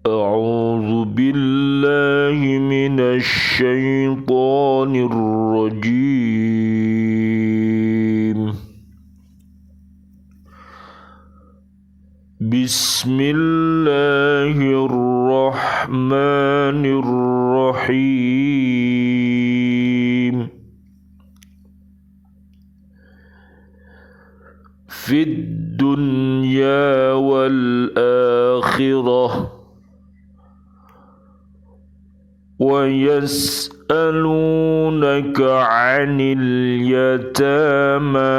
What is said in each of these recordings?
أعوذ بالله من الشيطان الرجيم. بسم الله الرحمن الرحيم. في الدنيا والآخرة ويسألونك عن اليتامى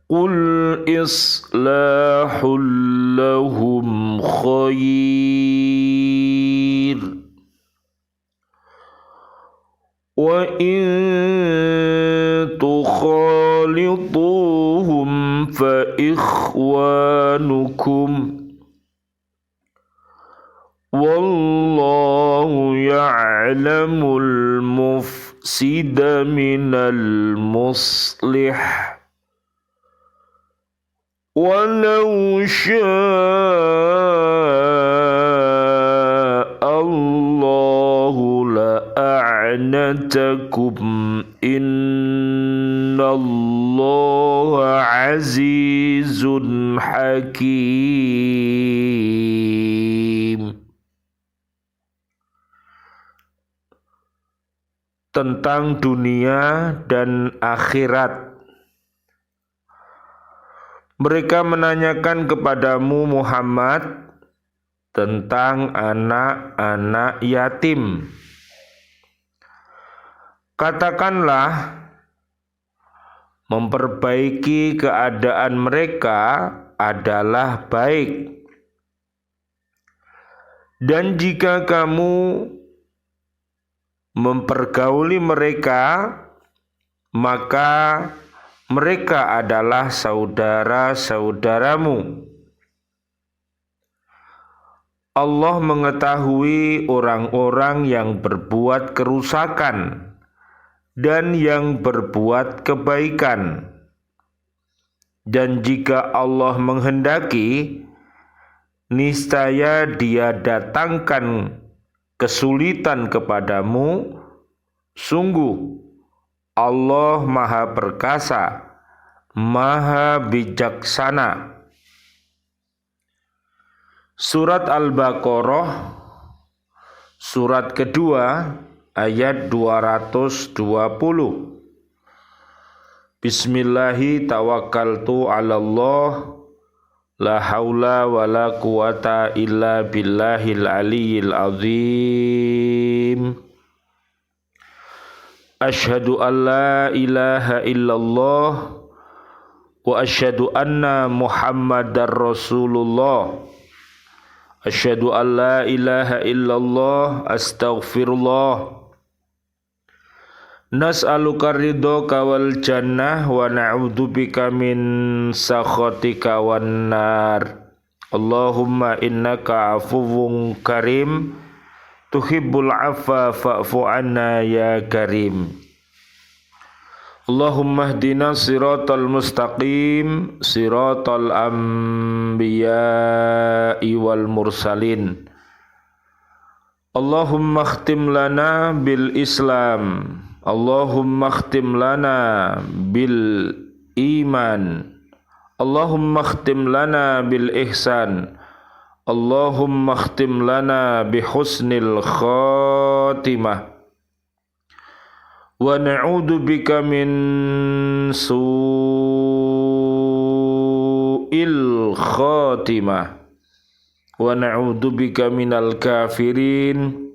قل إصلاح لهم خير وإن تخالطوهم فإخوانكم والله يعلم المفسد من المصلح ولو شاء الله لأعنتكم إن الله عزيز حكيم. Tentang dunia dan akhirat. Mereka menanyakan kepadamu Muhammad tentang anak-anak yatim. Katakanlah, memperbaiki keadaan mereka adalah baik. Dan jika kamu mempergauli mereka, maka mereka adalah saudara-saudaramu. Allah mengetahui orang-orang yang berbuat kerusakan dan yang berbuat kebaikan. Dan jika Allah menghendaki, niscaya Dia datangkan kesulitan kepadamu. Sungguh Allah Maha Perkasa, Maha Bijaksana. Surat Al-Baqarah, surat kedua, ayat 220. Bismillahi tawakkaltu 'alallah, la haula wa la quwata illa billahil aliyyil azim. Asyhadu an la ilaha illallah wa asyhadu anna Muhammadar Rasulullah. Asyhadu an la ilaha illallah, astaghfirullah. Nas'aluka ridhaka wal jannah wa na'udzubika min sakhatika wan nar. Allahumma innaka afuwwun karim tuhibbul afwa fa'fu anna ya karim. Allahumma hdina siratal mustaqim siratal anbiya'i wal mursalin. Allahumma khtim lana bil Islam, Allahumma khtim lana bil iman, Allahumma khtim lana bil ihsan, Allahumma khtim lana bi husnil khatimah. Wa na'udzu bika min su'il khatimah. Wa na'udzu bika minal kafirin.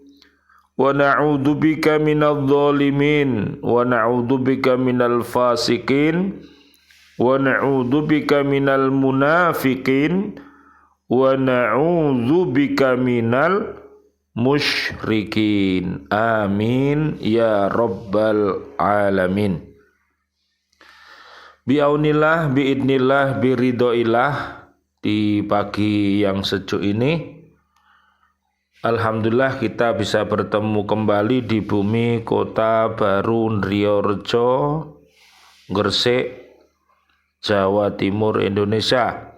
Wa na'udzu bika minadh dhalimin. Wa na'udzu bika minal fasikin. Wa na'udzu bika minal munafiqin. Wa na'udzu bika minal musyrikin. Amin ya rabbal alamin. Biaunillah, biidnillah, biridhoillah. Di pagi yang sejuk ini, alhamdulillah kita bisa bertemu kembali di bumi kota baru Ndriyorejo, Gresik, Jawa Timur, Indonesia.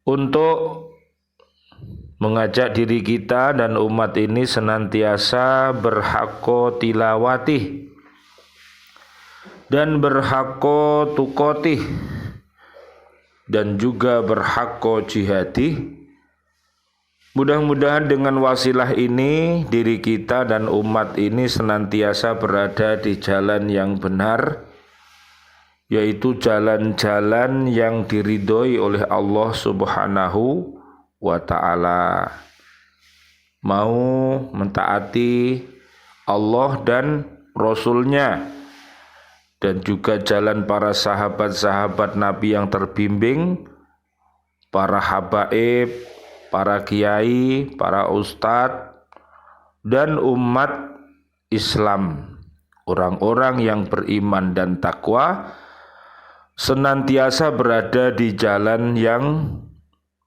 untuk mengajak diri kita dan umat ini senantiasa berhaqqa tilawatih dan berhaqqa tuqatih dan juga berhaqqa jihadih. Mudah-mudahan dengan wasilah ini diri kita dan umat ini senantiasa berada di jalan yang benar, yaitu jalan-jalan yang diridhoi oleh Allah Subhanahu wa ta'ala. Mau mentaati Allah dan Rasulnya, dan juga jalan para sahabat-sahabat Nabi yang terbimbing, para habaib, para kiai, para ustadz, dan umat Islam, orang-orang yang beriman dan takwa, senantiasa berada di jalan yang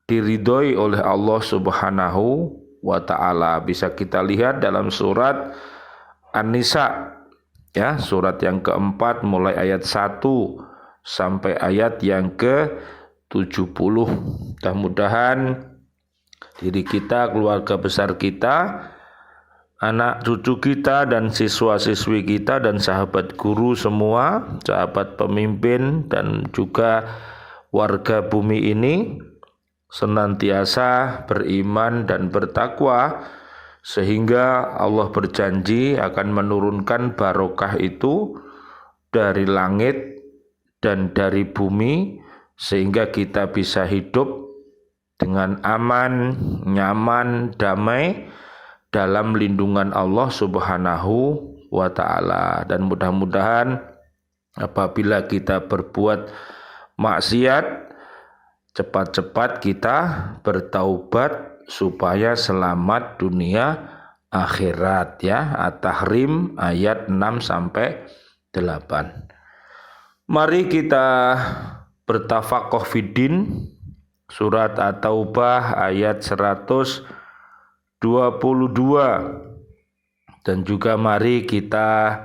diridhoi oleh Allah Subhanahu wa ta'ala. Bisa kita lihat dalam surat An-Nisa, ya, surat yang keempat mulai ayat 1 sampai ayat yang ke-70. Mudah-mudahan diri kita, keluarga besar kita, anak cucu kita, dan siswa-siswi kita, dan sahabat guru semua, sahabat pemimpin, dan juga warga bumi ini senantiasa beriman dan bertakwa, sehingga Allah berjanji akan menurunkan barokah itu dari langit dan dari bumi, sehingga kita bisa hidup dengan aman, nyaman, damai dalam lindungan Allah Subhanahu wa ta'ala. Dan mudah-mudahan apabila kita berbuat maksiat, cepat-cepat kita bertaubat supaya selamat dunia akhirat, ya. At-Tahrim ayat 6 sampai 8. Mari kita bertafaqquh fiddin, surat At-Taubah ayat 122, dan juga mari kita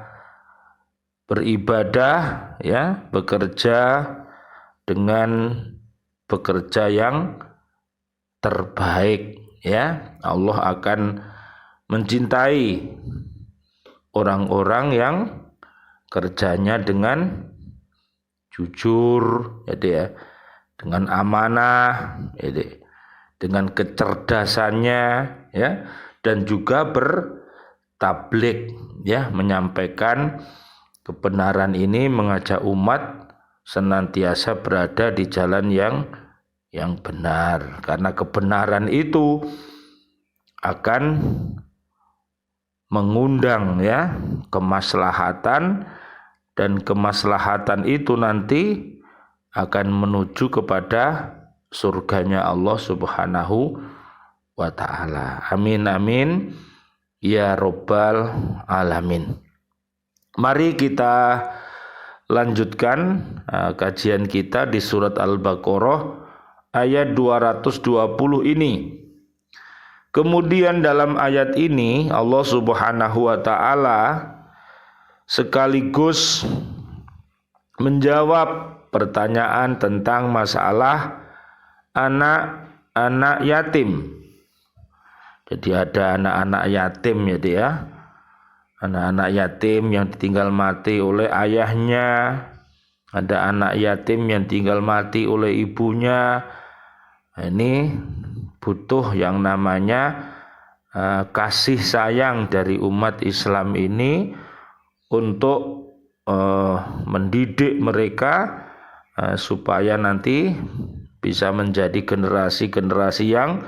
beribadah, ya, bekerja dengan bekerja yang terbaik, ya. Allah akan mencintai orang-orang yang kerjanya dengan jujur, ya, dengan amanah, ya, dengan kecerdasannya, ya, dan juga bertablik, ya, menyampaikan kebenaran ini, mengajak umat senantiasa berada di jalan yang benar, karena kebenaran itu akan mengundang, ya, kemaslahatan, dan kemaslahatan itu nanti akan menuju kepada surganya Allah Subhanahu wa ta'ala. Amin amin ya robbal alamin. Mari kita lanjutkan kajian kita di surat Al-Baqarah ayat 220 ini. Kemudian dalam ayat ini Allah Subhanahu wa ta'ala sekaligus menjawab pertanyaan tentang masalah anak-anak yatim. Jadi ada anak-anak yatim, ya. Anak-anak yatim yang ditinggal mati oleh ayahnya, ada anak yatim yang tinggal mati oleh ibunya. Ini butuh yang namanya kasih sayang dari umat Islam ini untuk mendidik mereka supaya nanti bisa menjadi generasi-generasi yang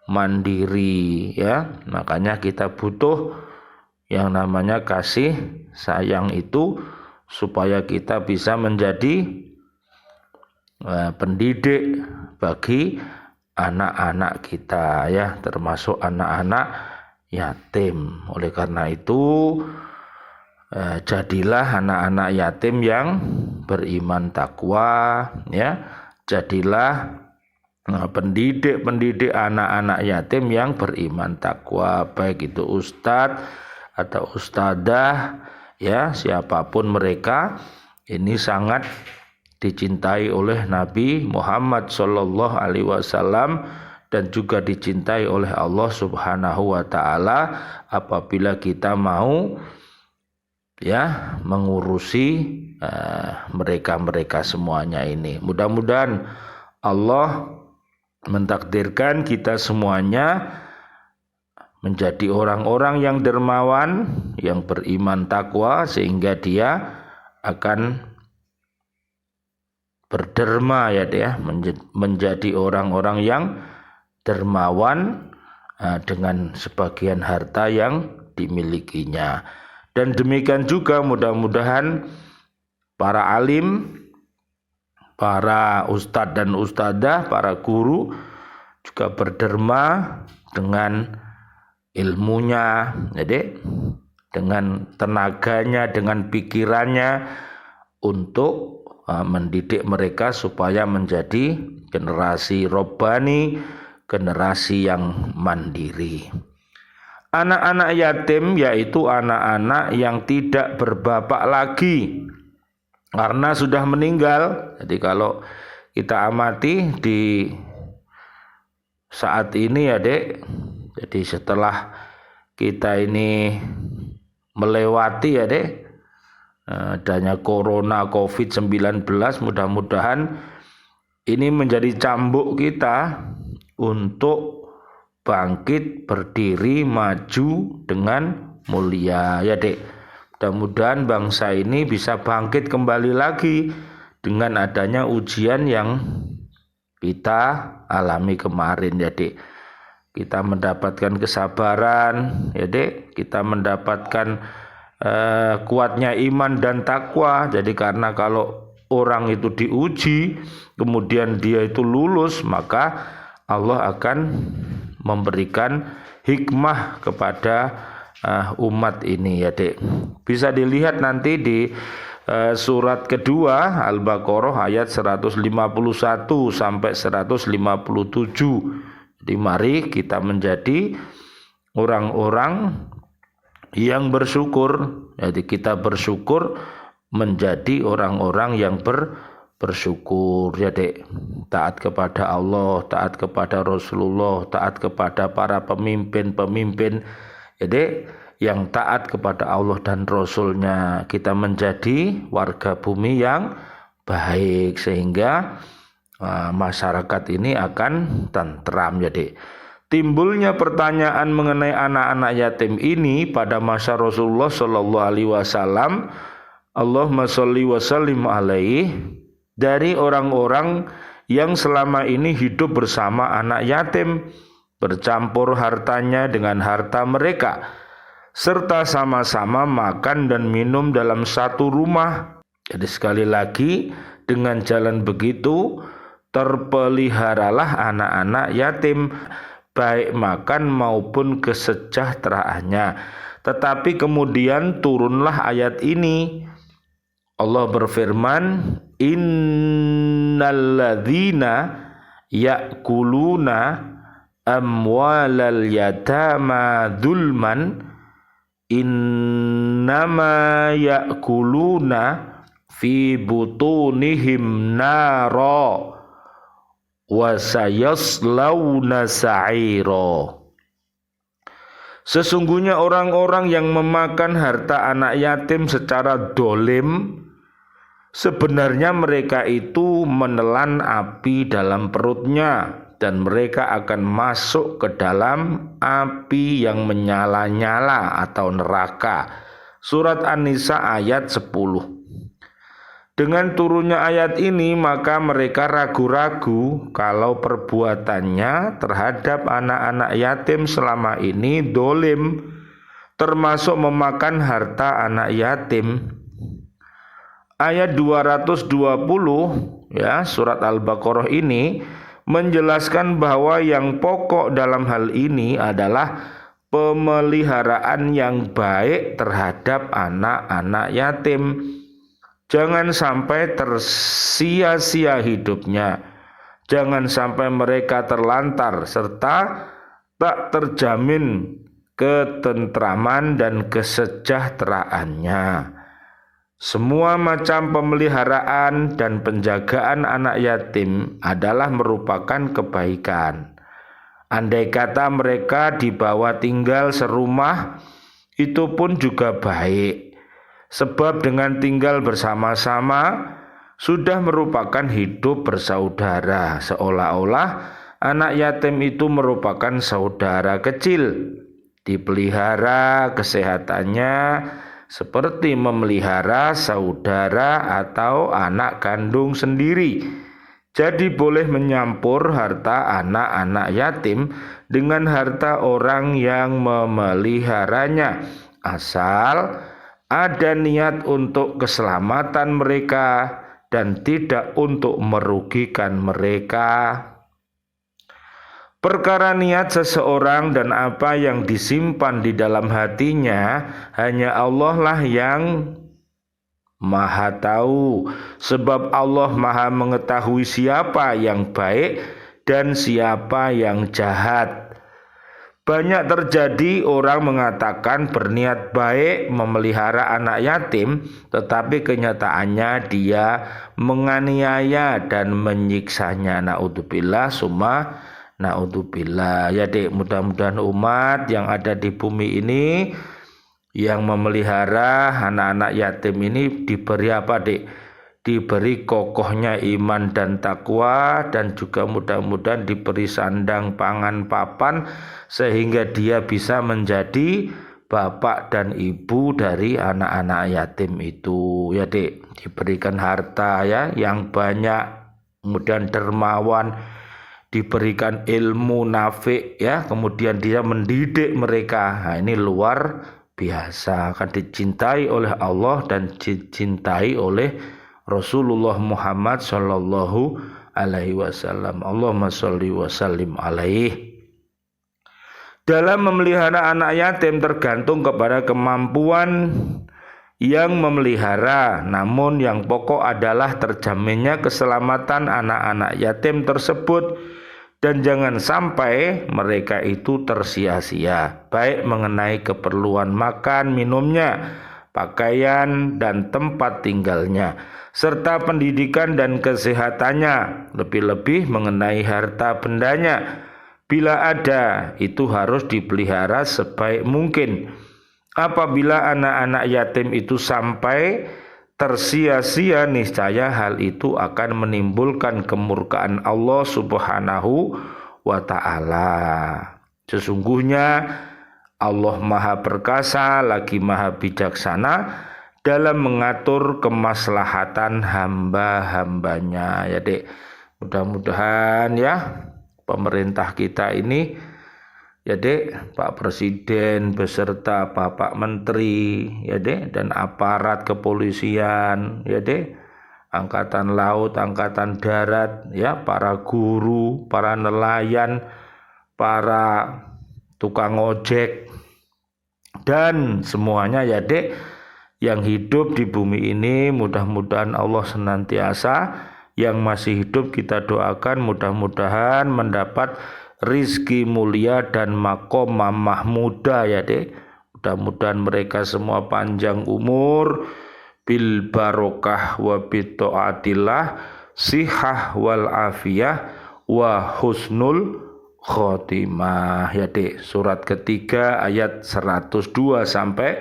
mandiri, ya. Makanya kita butuh yang namanya kasih sayang itu supaya kita bisa menjadi pendidik bagi anak-anak kita, ya, termasuk anak-anak yatim. Oleh karena itu jadilah anak-anak yatim yang beriman takwa, ya. Jadilah pendidik anak-anak yatim yang beriman takwa, baik itu ustadz atau ustadzah, ya, siapapun mereka. Ini sangat dicintai oleh Nabi Muhammad sallallahu alaihi wasallam dan juga dicintai oleh Allah Subhanahu wa taala apabila kita mau mengurusi mereka-mereka semuanya ini. Mudah-mudahan Allah mentakdirkan kita semuanya menjadi orang-orang yang dermawan, yang beriman takwa, sehingga dia akan berderma menjadi orang-orang yang dermawan dengan sebagian harta yang dimilikinya. Dan demikian juga mudah-mudahan para alim, para ustadz dan ustadzah, para guru juga berderma dengan ilmunya, dengan tenaganya, dengan pikirannya untuk mendidik mereka supaya menjadi generasi robbani, generasi yang mandiri. Anak-anak yatim yaitu anak-anak yang tidak berbapak lagi karena sudah meninggal. Jadi kalau kita amati di saat ini jadi setelah kita ini melewati adanya corona COVID-19, mudah-mudahan ini menjadi cambuk kita untuk bangkit, berdiri, maju dengan mulia Mudah-mudahan bangsa ini bisa bangkit kembali lagi dengan adanya ujian yang kita alami kemarin kita mendapatkan kesabaran kita mendapatkan kuatnya iman dan takwa. Jadi karena kalau orang itu diuji kemudian dia itu lulus, maka Allah akan memberikan hikmah kepada umat ini Bisa dilihat nanti di surat kedua Al-Baqarah ayat 151 sampai 157. Jadi mari kita menjadi orang-orang yang bersyukur. Jadi kita bersyukur menjadi orang-orang yang bersyukur taat kepada Allah, taat kepada Rasulullah, taat kepada para pemimpin-pemimpin yang taat kepada Allah dan Rasulnya. Kita menjadi warga bumi yang baik sehingga masyarakat ini akan tentram. Timbulnya pertanyaan mengenai anak-anak yatim ini pada masa Rasulullah sallallahu alaihi wasallam, Allahumma sholli wa sallim alaihi, dari orang-orang yang selama ini hidup bersama anak yatim, bercampur hartanya dengan harta mereka, serta sama-sama makan dan minum dalam satu rumah. Jadi sekali lagi, dengan jalan begitu terpeliharalah anak-anak yatim, baik makan maupun kesejahteraannya. Tetapi kemudian turunlah ayat ini. Allah berfirman, innalladzina ya'kuluna amwalal yatama dzulman innama ya'kuluna fi butunihim nara wa sayaslawna sa'ira. Sesungguhnya orang-orang yang memakan harta anak yatim secara dolim, sebenarnya mereka itu menelan api dalam perutnya dan mereka akan masuk ke dalam api yang menyala-nyala atau neraka. Surat An-Nisa ayat 10. Dengan turunnya ayat ini maka mereka ragu-ragu kalau perbuatannya terhadap anak-anak yatim selama ini dolim, termasuk memakan harta anak yatim. Ayat 220 surat Al-Baqarah ini menjelaskan bahwa yang pokok dalam hal ini adalah pemeliharaan yang baik terhadap anak-anak yatim. Jangan sampai tersia-sia hidupnya, jangan sampai mereka terlantar serta tak terjamin ketentraman dan kesejahteraannya. Semua macam pemeliharaan dan penjagaan anak yatim adalah merupakan kebaikan. Andai kata mereka dibawa tinggal serumah, itu pun juga baik. Sebab dengan tinggal bersama-sama sudah merupakan hidup bersaudara, seolah-olah anak yatim itu merupakan saudara kecil. Dipelihara kesehatannya seperti memelihara saudara atau anak kandung sendiri. Jadi boleh menyampur harta anak-anak yatim dengan harta orang yang memeliharanya, asal ada niat untuk keselamatan mereka dan tidak untuk merugikan mereka. Perkara niat seseorang dan apa yang disimpan di dalam hatinya, hanya Allah lah yang Maha tahu. Sebab Allah Maha mengetahui siapa yang baik dan siapa yang jahat. Banyak terjadi orang mengatakan berniat baik memelihara anak yatim, tetapi kenyataannya dia menganiaya dan menyiksanya. Naudzubillah summa naudzubillah. Ya Dek, mudah-mudahan umat yang ada di bumi ini yang memelihara anak-anak yatim ini diberi apa Dek? Diberi kokohnya iman dan takwa, dan juga mudah-mudahan diberi sandang pangan papan sehingga dia bisa menjadi bapak dan ibu dari anak-anak yatim itu. Ya Dek, diberikan harta ya yang banyak, kemudian dermawan, diberikan ilmu nafi ya, kemudian dia mendidik mereka. Nah, ini luar biasa, akan dicintai oleh Allah dan dicintai oleh Rasulullah Muhammad sallallahu alaihi wasallam. Allahumma sholli wa sallim alaihi. Dalam memelihara anak yatim tergantung kepada kemampuan yang memelihara, namun yang pokok adalah terjaminnya keselamatan anak-anak yatim tersebut, dan jangan sampai mereka itu tersia-sia, baik mengenai keperluan makan, minumnya, pakaian, dan tempat tinggalnya, serta pendidikan dan kesehatannya, lebih-lebih mengenai harta bendanya. Bila ada, itu harus dipelihara sebaik mungkin. Apabila anak-anak yatim itu sampai tersia-sia, niscaya hal itu akan menimbulkan kemurkaan Allah Subhanahu wa ta'ala. Sesungguhnya Allah Maha Perkasa lagi Maha Bijaksana dalam mengatur kemaslahatan hamba-hambanya. Ya Dek, mudah-mudahan ya pemerintah kita ini, ya Dek, Pak Presiden beserta Bapak Menteri, ya Dek, dan aparat kepolisian, ya Dek, Angkatan Laut, Angkatan Darat, ya, para guru, para nelayan, para tukang ojek, dan semuanya ya Dek, yang hidup di bumi ini, mudah-mudahan Allah senantiasa, yang masih hidup kita doakan mudah-mudahan mendapat rizki mulia dan makomah mahmudah ya Dek. Mudah-mudahan mereka semua panjang umur, bil barokah wa bitaatillah, sihah wal afiyah wa husnul khotimah ya Dek. Surat ketiga ayat 102 sampai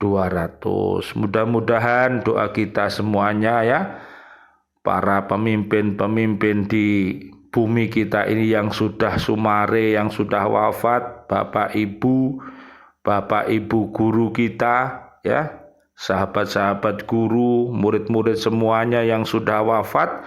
200. Mudah-mudahan doa kita semuanya ya, para pemimpin-pemimpin di bumi kita ini yang sudah sumare, yang sudah wafat, Bapak Ibu guru kita ya, sahabat-sahabat guru, murid-murid semuanya yang sudah wafat,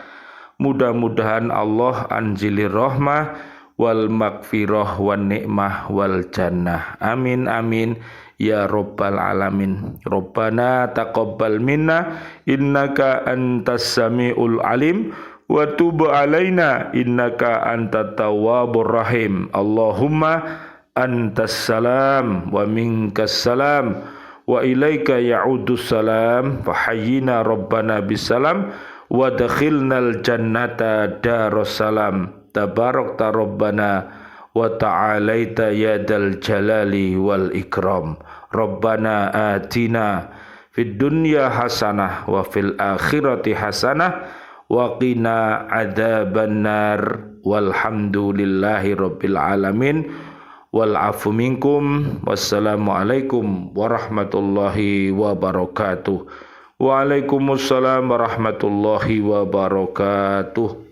mudah-mudahan Allah anzilir rahmah wal magfirah wan nikmah wal jannah. Amin amin ya rabbal alamin. Rabbana taqabbal minna innaka antas samiul alim wa tub alaina innaka antat tawwabur rahim. Allahumma antas salam wa minkas salam wa ilaika ya'udus salam fa hayyina rabbana bisalam wa dakhilnal jannata darussalam. Tabarakta rabbana wa ta'alaita ya dal jalali wal ikram. Rabbana atina fid dunya hasanah wa fil akhirati hasanah wa qina adzabannar walhamdulillahi rabbil alamin wal afu minkum wassalamu alaikum warahmatullahi wabarakatuh. Waalaikumsalam warahmatullahi wabarakatuh.